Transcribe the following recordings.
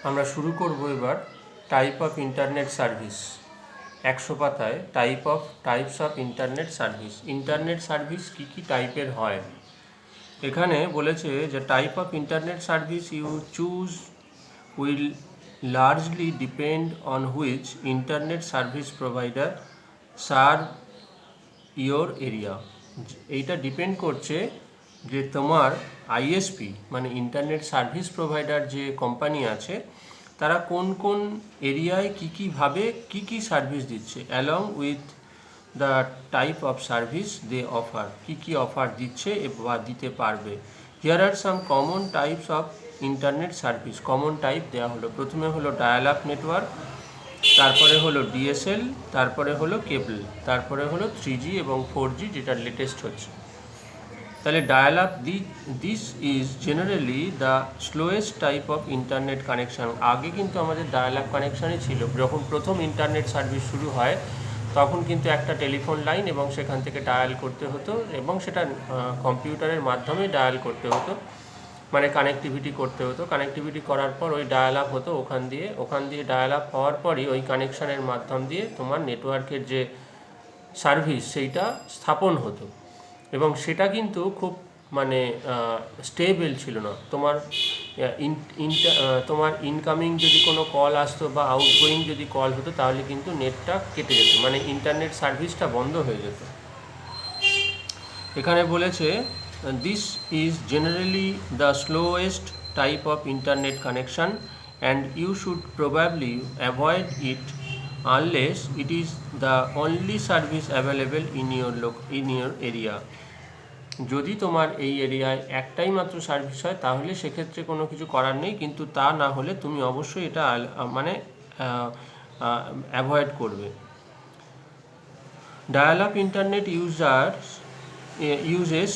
আমরা শুরু করব এবার টাইপ অফ ইন্টারনেট সার্ভিস। 100 পাতায় টাইপস অফ ইন্টারনেট সার্ভিস কী কী টাইপের হয়। এখানে বলেছে যে type of internet service you choose will largely depend on which internet service provider serve your area. এইটা ডিপেন্ড করছে যে তোমার আইএসপি মানে ইন্টারনেট সার্ভিস প্রোভাইডার যে কোম্পানি আছে তারা কোন কোন এরিয়ায় কীভাবে কী সার্ভিস দিচ্ছে, along with the type of service they offer, কী অফার দিচ্ছে বা দিতে পারবে। Here are some common types of internet service. Common type দেওয়া হলো, প্রথমে হলো ডায়াল আপ নেটওয়ার্ক, তারপরে হলো ডিএসএল, তারপরে হলো কেবল, তারপরে হলো 3G এবং 4G যেটা লেটেস্ট হচ্ছে। তাহলে dial up this is generally the slowest type of internet connection. আগে কিন্তু আমাদের ডায়াল আপ কানেকশানই ছিল। যখন প্রথম ইন্টারনেট সার্ভিস শুরু হয় তখন কিন্তু একটা টেলিফোন লাইন এবং সেখান থেকে ডায়াল করতে হতো এবং সেটা কম্পিউটারের মাধ্যমে ডায়াল করতে হতো, মানে কানেক্টিভিটি করতে হতো। কানেক্টিভিটি করার পর ওই ডায়াল আপ হতো, ওখান দিয়ে ডায়াল আপ হওয়ার পরই ওই কানেকশানের মাধ্যম দিয়ে তোমার নেটওয়ার্কের যে সার্ভিস সেইটা স্থাপন হতো এবং সেটা কিন্তু খুব মানে স্টেবল ছিল না। তোমার ইনকামিং যদি কোনো কল আসতো বা আউটগোয়িং যদি কল হতো তাহলে কিন্তু নেটটা কেটে যেত, মানে ইন্টারনেট সার্ভিসটা বন্ধ হয়ে যেত। এখানে বলেছে this is generally the slowest type of internet connection and you should probably avoid it unless it is the only service available in your area. যদি তোমার এই এরিয়ায় একটাই মাত্র সার্ভিস হয় তাহলে সেক্ষেত্রে কোনো কিছু করার নেই, কিন্তু তা না হলে তুমি অবশ্যই এটা মানে অ্যাভয়েড করবে। Dial up internet uses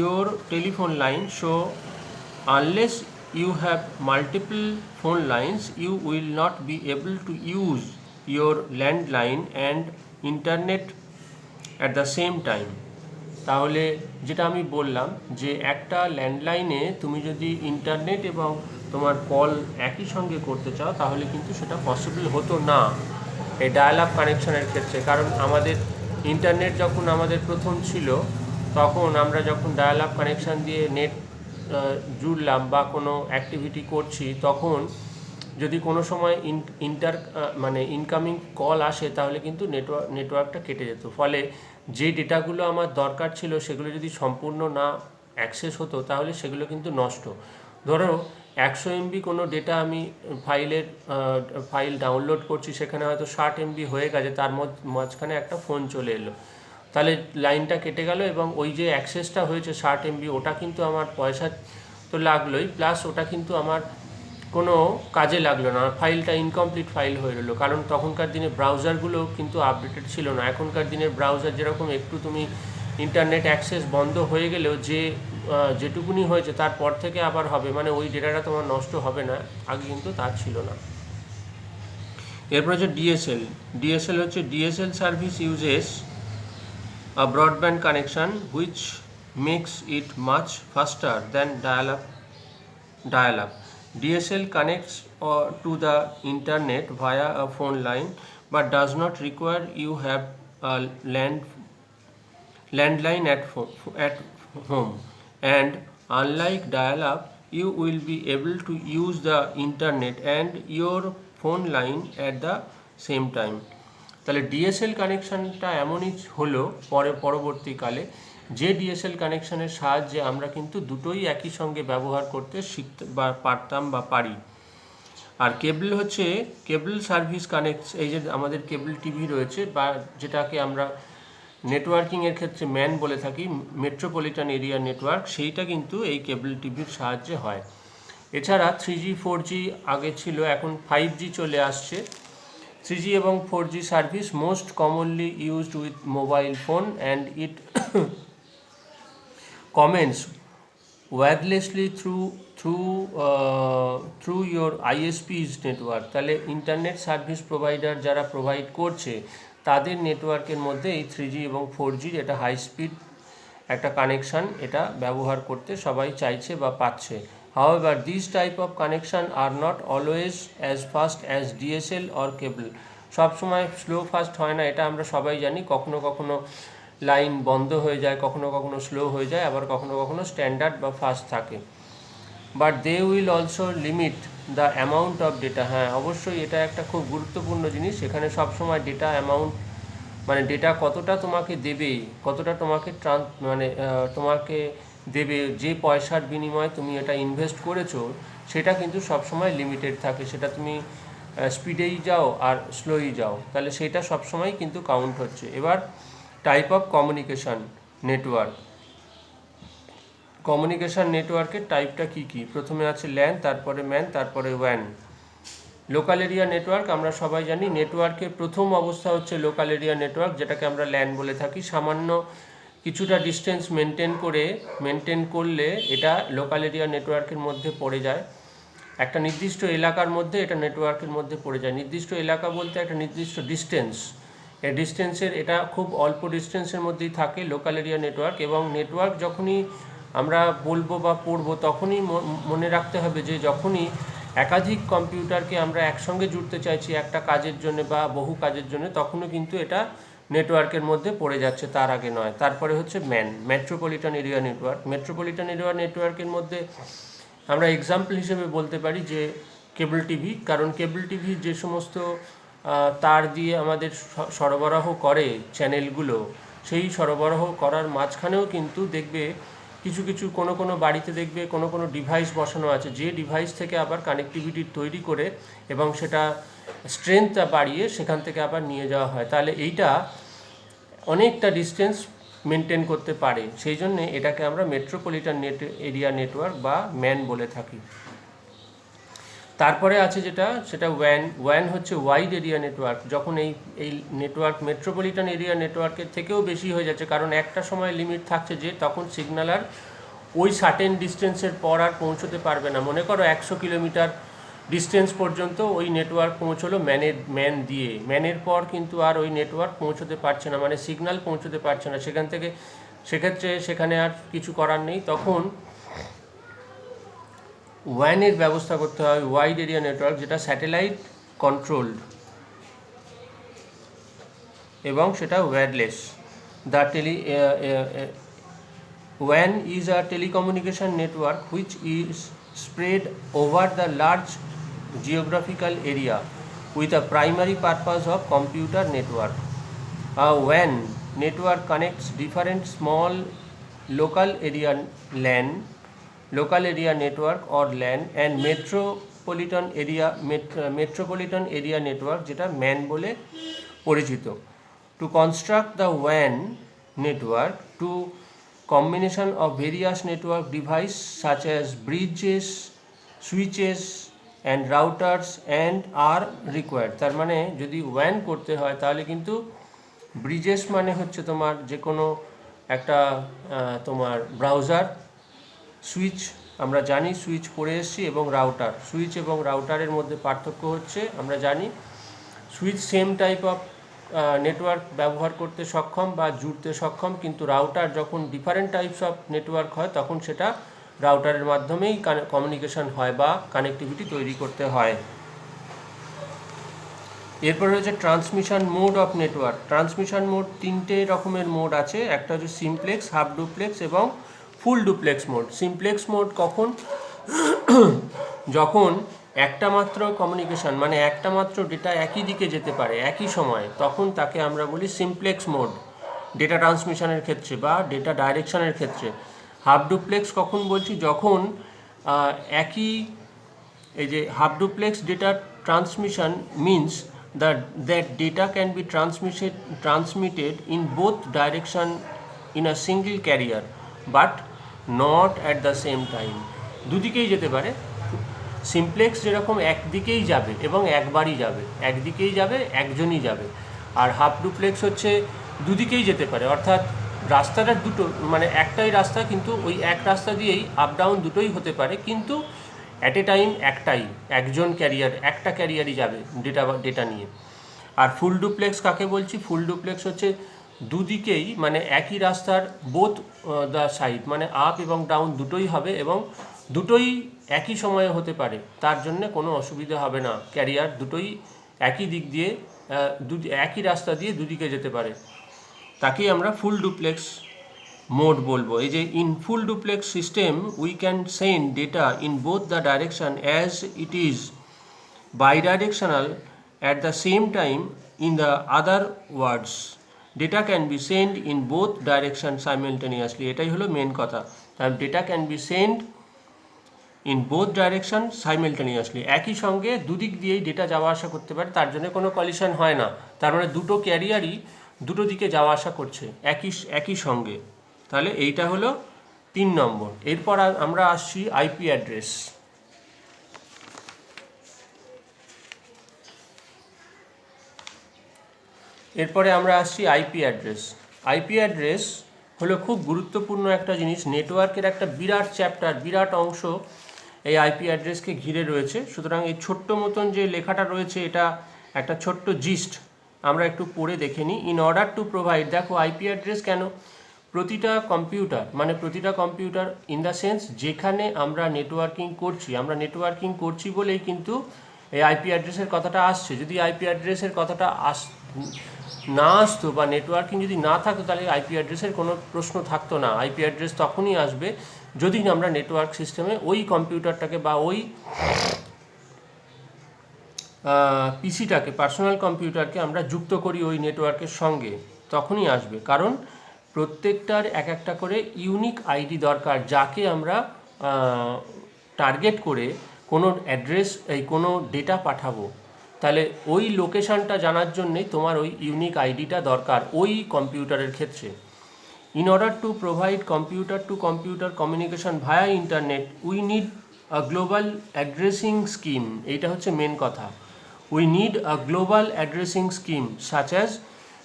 your telephone line, so unless you have multiple phone lines you will not be able to use your landline and internet at the same time. তাহলে যেটা আমি বললাম যে একটা ল্যান্ডলাইনে তুমি যদি ইন্টারনেট এবং তোমার কল একই সঙ্গে করতে চাও তাহলে কিন্তু সেটা পসিবল হতো না এই ডায়াল আপ কানেকশানের ক্ষেত্রে। কারণ আমাদের ইন্টারনেট যখন আমাদের প্রথম ছিল তখন আমরা যখন ডায়াল আপ কানেকশান দিয়ে নেট জুড়লাম বা কোনো অ্যাক্টিভিটি করছি তখন যদি কোনো সময় মানে ইনকামিং কল আসে তাহলে কিন্তু নেটওয়ার্কটা কেটে যেত। ফলে যে ডেটাগুলো আমার দরকার ছিল সেগুলো যদি সম্পূর্ণ না অ্যাক্সেস হতো তাহলে সেগুলো কিন্তু নষ্ট। ধরো 100 MB কোনো ডেটা আমি ফাইল ডাউনলোড করছি, সেখানে হয়তো 60 MB হয়ে গেছে, তার মাঝখানে একটা ফোন চলে এলো, তাহলে লাইনটা কেটে গেল এবং ওই যে অ্যাক্সেসটা হয়েছে 60 MB ওটা কিন্তু আমার পয়সা তো লাগলোই, প্লাস ওটা কিন্তু আমার কোনো কাজে লাগলো না, ফাইলটা ইনকমপ্লিট ফাইল হয়ে রইলো। কারণ তখনকার দিনে ব্রাউজারগুলো কিন্তু আপডেটেড ছিল না। এখনকার দিনের ব্রাউজার যেরকম একটু তুমি ইন্টারনেট অ্যাক্সেস বন্ধ হয়ে গেলেও যেটুকুনি হয়েছে তারপর থেকে আবার হবে, মানে ওই ডেটাটা তোমার নষ্ট হবে না। আগে কিন্তু তা ছিল না। এরপর হচ্ছে ডিএসএল হচ্ছে DSL service uses a broadband connection which makes it much faster than dial-up. DSL connects to the internet via a phone line but does not require you have a landline at home, and unlike dial-up you will be able to use the internet and your phone line at the same time. তাহলে DSL কানেকশানটা এমনই হলো পরবর্তীকালে যে DSL কানেকশানের সাহায্যে আমরা কিন্তু দুটোই একই সঙ্গে ব্যবহার করতে শিখতে বা পারতাম বা পারি। আর কেবল হচ্ছে কেবল সার্ভিস এই যে আমাদের কেবল টিভি রয়েছে বা যেটাকে আমরা নেটওয়ার্কিংয়ের ক্ষেত্রে ম্যান বলে থাকি, মেট্রোপলিটন এরিয়া নেটওয়ার্ক, সেইটা কিন্তু এই কেবল টিভির সাহায্যে হয়। এছাড়া 3G 4G আগে ছিল, এখন 5G চলে আসছে। 3G এবং 4G service most commonly used with mobile phone and it comments wirelessly through your ISP's network. তাহলে ইন্টারনেট সার্ভিস প্রোভাইডার যারা প্রোভাইড করছে তাদের নেটওয়ার্কের মধ্যে এই 3G এবং 4G এটা হাই স্পিড একটা কানেকশান, এটা ব্যবহার করতে সবাই চাইছে বা পাচ্ছে। However, these type of connection are not always as fast as DSL or cable. সব সময় স্লো ফাস্ট হয় না, এটা আমরা সবাই জানি। কখনো কখনো লাইন বন্ধ হয়ে যায়, কখনো কখনো স্লো হয়ে যায়, আবার কখনো কখনো স্ট্যান্ডার্ড বা ফাস্ট থাকে। But they will also limit the amount of data. হ্যাঁ, অবশ্যই এটা একটা খুব গুরুত্বপূর্ণ জিনিস। এখানে সবসময় ডেটা অ্যামাউন্ট মানে ডেটা কতটা তোমাকে দেবে, কতটা তোমাকে তোমাকে দেবে, যে পয়সার বিনিময়ে তুমি এটা ইনভেস্ট করেছো সেটা কিন্তু সবসময় লিমিটেড থাকে। সেটা তুমি স্পিডেই যাও আর স্লোই যাও, তাহলে সেটা সবসময় কিন্তু কাউন্ট হচ্ছে। এবার type of communication network. Communication নেটওয়ার্কের টাইপটা কী কী? প্রথমে আছে ল্যান, তারপরে ম্যান, তারপরে ওয়্যান। লোকাল এরিয়া নেটওয়ার্ক আমরা সবাই জানি। নেটওয়ার্কের প্রথম অবস্থা হচ্ছে লোকাল এরিয়া নেটওয়ার্ক, যেটাকে আমরা ল্যান বলে থাকি। সামান্য কিছুটা ডিস্টেন্স মেনটেন করলে এটা লোকাল এরিয়া নেটওয়ার্কের মধ্যে পড়ে যায়। একটা নির্দিষ্ট এলাকার মধ্যে এটা নেটওয়ার্কের মধ্যে পড়ে যায়। নির্দিষ্ট এলাকা বলতে একটা নির্দিষ্ট ডিস্টেন্স, এই ডিস্টেন্সের এটা খুব অল্প ডিস্টেন্সের মধ্যেই থাকে লোকাল এরিয়া নেটওয়ার্ক। এবং নেটওয়ার্ক যখনই আমরা বলবো বা পড়বো তখনই মনে রাখতে হবে যে যখনই একাধিক কম্পিউটারকে আমরা একসঙ্গে জুড়তে চাইছি একটা কাজের জন্য বা বহু কাজের জন্য, তখনও কিন্তু এটা নেটওয়ার্কের মধ্যে পড়ে যাচ্ছে, তার আগে নয়। তারপরে হচ্ছে man, metropolitan area network. Metropolitan area নেটওয়ার্কের মধ্যে আমরা এক্সাম্পল হিসেবে বলতে পারি যে কেবল টিভি, কারণ কেবল টিভি যে সমস্ত তার দিয়ে আমাদের সরবরাহ করে চ্যানেলগুলো, সেই সরবরাহ করার মাঝখানেও কিন্তু দেখবে কিছু কোনো বাড়িতে দেখবে কোনো ডিভাইস বসানো আছে, যে ডিভাইস থেকে আবার কানেক্টিভিটি তৈরি করে এবং সেটা স্ট্রেংথটা বাড়িয়ে সেখান থেকে আবার নিয়ে যাওয়া হয়। তাহলে এইটা অনেকটা ডিস্টেন্স মেনটেন করতে পারে, সেই জন্যে এটাকে আমরা মেট্রোপলিটন এরিয়া নেটওয়ার্ক বা ম্যান বলে থাকি। তারপরে আছে সেটা ওয়্যান হচ্ছে ওয়াইড এরিয়া নেটওয়ার্ক। যখন এই নেটওয়ার্ক মেট্রোপলিটন এরিয়া নেটওয়ার্কের থেকেও বেশি হয়ে যাচ্ছে, কারণ একটা সময় লিমিট থাকছে যে তখন সিগন্যাল আর ওই সার্টেন ডিস্টেন্সের পর আর পৌঁছতে পারবে না। মনে করো 100 কিলোমিটার ডিস্টেন্স পর্যন্ত ওই নেটওয়ার্ক পৌঁছলো ম্যান দিয়ে, ম্যানের পর কিন্তু আর ওই নেটওয়ার্ক পৌঁছতে পারছে না, মানে সিগন্যাল পৌঁছতে পারছে না। সেক্ষেত্রে সেখানে আর কিছু করার নেই, তখন ওয়্যানের ব্যবস্থা করতে হয়, ওয়াইড এরিয়া নেটওয়ার্ক, যেটা স্যাটেলাইট কন্ট্রোলড এবং সেটা wireless. WAN is a telecommunication network which is spread over the large geographical area with a primary purpose of computer network. A WAN network connects different small local area network or LAN and metropolitan area network, যেটা man বলে পরিচিত। To construct the WAN network, to combination of various network devices such as bridges, switches and routers and are required. তার মানে যদি WAN করতে হয় তাহলে কিন্তু ব্রিজেস মানে হচ্ছে তোমার যে কোনো একটা তোমার ব্রাউজার, সুইচ আমরা জানি, সুইচ পড়ে এসেছি, এবং রাউটার। সুইচ এবং রাউটারের মধ্যে পার্থক্য হচ্ছে আমরা জানি, switch same type of network ব্যবহার করতে সক্ষম বা জুড়তে সক্ষম, কিন্তু রাউটার যখন ডিফারেন্ট টাইপস অফ নেটওয়ার্ক হয় তখন সেটা রাউটারের মাধ্যমেই কমিউনিকেশন হয় বা কানেক্টিভিটি তৈরি করতে হয়। এরপর হচ্ছে transmission mode of network. Transmission mode 3টে রকমের মোড আছে, একটা হচ্ছে সিমপ্লেক্স, হাফ ডুপ্লেক্স এবং full duplex mode. Simplex mode কখন? যখন একটা মাত্র কমিউনিকেশন মানে একটা মাত্র ডেটা একই দিকে যেতে পারে একই সময়ে, তখন তাকে আমরা বলি সিমপ্লেক্স মোড ডেটা ট্রান্সমিশনের ক্ষেত্রে বা ডেটা ডাইরেকশনের ক্ষেত্রে। হাফ ডুপ্লেক্স কখন বলছি? যখন এই যে half duplex data transmission means that data can be transmitted in both direction in a single carrier but not at the same time. দুদিকেই যেতে পারে। সিমপ্লেক্স যেরকম একদিকেই যাবে এবং একবারই যাবে, একদিকেই যাবে, একজনই যাবে। আর হাফ ডুপ্লেক্স হচ্ছে দুদিকেই যেতে পারে, অর্থাৎ রাস্তাটা দুটো, মানে একটাই রাস্তা কিন্তু ওই এক রাস্তা দিয়েই আপ ডাউন দুটোই হতে পারে, কিন্তু অ্যাট এ টাইম একজন ক্যারিয়ার, একটা ক্যারিয়ারই যাবে ডেটা নিয়ে। আর ফুল ডুপ্লেক্স কাকে বলছি? ফুল ডুপ্লেক্স হচ্ছে দুদিকেই, মানে একই রাস্তার বোথ দ্য সাইড, মানে আপ এবং ডাউন দুটোই হবে এবং দুটোই একই সময়ে হতে পারে, তার জন্য কোনো অসুবিধা হবে না। ক্যারিয়ার দুটোই একই দিক দিয়ে একই রাস্তা দিয়ে দুদিকে যেতে পারে, তাকেই আমরা ফুল ডুপ্লেক্স মোড বলবো। এই যে in full duplex system we can send data in both the direction as it is bidirectional at the same time. In the other words, data can be sent in both directions simultaneously. এটাই হলো main কথা। তাহলে data can be send in both direction simultaneously, একই সঙ্গে দুদিক দিয়েই data যাওয়া আসা করতে পারে, তার জন্য কোনো কলিশন হয় না। তার মানে দুটো ক্যারিয়ারই দুটো দিকে যাওয়া আসা করছে একই সঙ্গে। তাহলে এইটা হলো 3 নম্বর। এরপর আমরা আসছি আইপি অ্যাড্রেস। এরপরে আমরা আসছি আইপি অ্যাড্রেস। আইপি অ্যাড্রেস হলো খুব গুরুত্বপূর্ণ একটা জিনিস, নেটওয়ার্কের একটা বিরাট চ্যাপ্টার, বিরাট অংশ এই আইপি অ্যাড্রেসকে ঘিরে রয়েছে। সুতরাং এই ছোট্ট মতন যে লেখাটা রয়েছে এটা একটা ছোট্ট জিস্ট, আমরা একটু পড়ে দেখে নিই। ইন অর্ডার টু প্রোভাইড, দেখো আইপি অ্যাড্রেস কেন, প্রতিটা কম্পিউটার মানে প্রতিটা কম্পিউটার ইন দ্য সেন্স যেখানে আমরা নেটওয়ার্কিং করছি, আমরা নেটওয়ার্কিং করছি বলেই কিন্তু এই আইপি অ্যাড্রেসের কথাটা আসছে। যদি আইপি অ্যাড্রেসের কথাটা না আসতো বা নেটওয়ার্কিং যদি না থাকতো তাহলে আইপি অ্যাড্রেসের কোনো প্রশ্ন থাকতো না। আইপি অ্যাড্রেস তখনই আসবে যদি আমরা নেটওয়ার্ক সিস্টেমে ওই কম্পিউটারটাকে বা ওই পিসিটাকে, পার্সোনাল কম্পিউটারকে আমরা যুক্ত করি ওই নেটওয়ার্কের সঙ্গে, তখনই আসবে। কারণ প্রত্যেকটার এক একটা করে ইউনিক আইডি দরকার, যাকে আমরা টার্গেট করে কোনো অ্যাড্রেস কোনো ডেটা পাঠাবো, তাহলে ওই লোকেশানটা জানার জন্যেই তোমার ওই ইউনিক আইডিটা দরকার ওই কম্পিউটারের ক্ষেত্রে। In order to provide computer to computer communication via internet we need a global addressing scheme. এইটা হচ্ছে মেন কথা। We need a global addressing scheme such as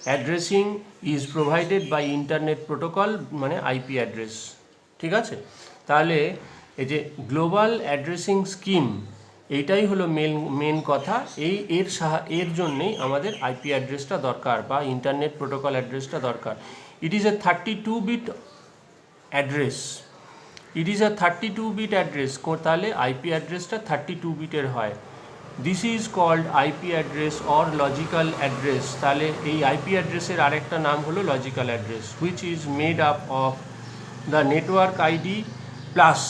addressing is provided by internet protocol, মানে IP address. ঠিক আছে, তাহলে এই যে global addressing scheme এইটাই হলো মেন কথা। এর জন্যেই আমাদের আইপি অ্যাড্রেসটা দরকার বা ইন্টারনেট প্রোটোকল অ্যাড্রেসটা দরকার। It is a 32-bit address, it is a 32-bit address. তাহলে আইপি অ্যাড্রেসটা 32 বিটের হয়। This is called IP address or logical address. তাহলে এই আইপি অ্যাড্রেসের আরেকটা নাম হলো logical address, which is made up of the network ID plus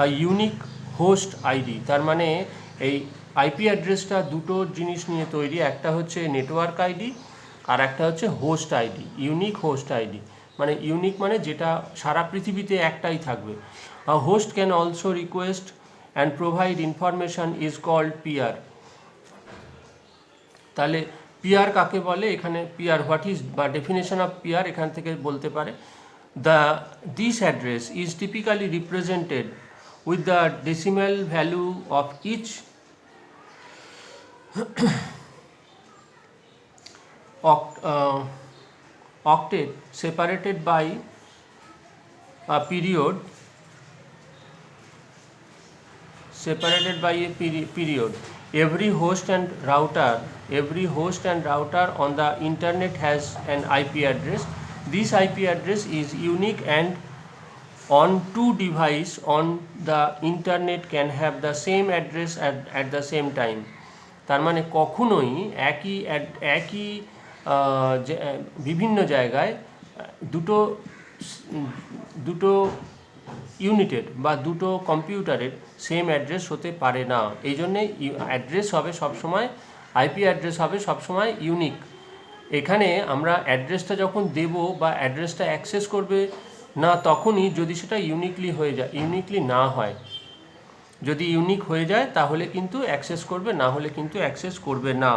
a unique host ID. তার মানে এই আইপি অ্যাড্রেসটা দুটো জিনিস নিয়ে তৈরি, একটা হচ্ছে নেটওয়ার্ক আইডি আর একটা হচ্ছে host ID, unique host ID. মানে ইউনিক মানে যেটা সারা পৃথিবীতে একটাই থাকবে। Host can also request and provide information is called peer. তাহলে পিয়ার কাকে বলে, এখানে পিয়ার হোয়াট ইজ বা ডেফিনেশন অফ পিয়ার এখান থেকে বলতে পারে, this address is typically represented with the decimal value of each octet separated by a period, every host and router on the internet has an IP address. This IP address is unique and on two devices on the internet can have the same address at the same time. তার মানে কখনোই একই বিভিন্ন জায়গায় দুটো ইউনিটের বা দুটো কম্পিউটারের সেম অ্যাড্রেস হতে পারে না। এই জন্যে অ্যাড্রেস হবে সবসময়, আইপি অ্যাড্রেস হবে সবসময় ইউনিক। এখানে আমরা অ্যাড্রেসটা যখন দেব বা অ্যাড্রেসটা অ্যাক্সেস করবে না তখনই যদি সেটা ইউনিকলি না হয়। যদি ইউনিক হয়ে যায় তাহলে কিন্তু অ্যাক্সেস করবে, না হলে কিন্তু অ্যাক্সেস করবে না।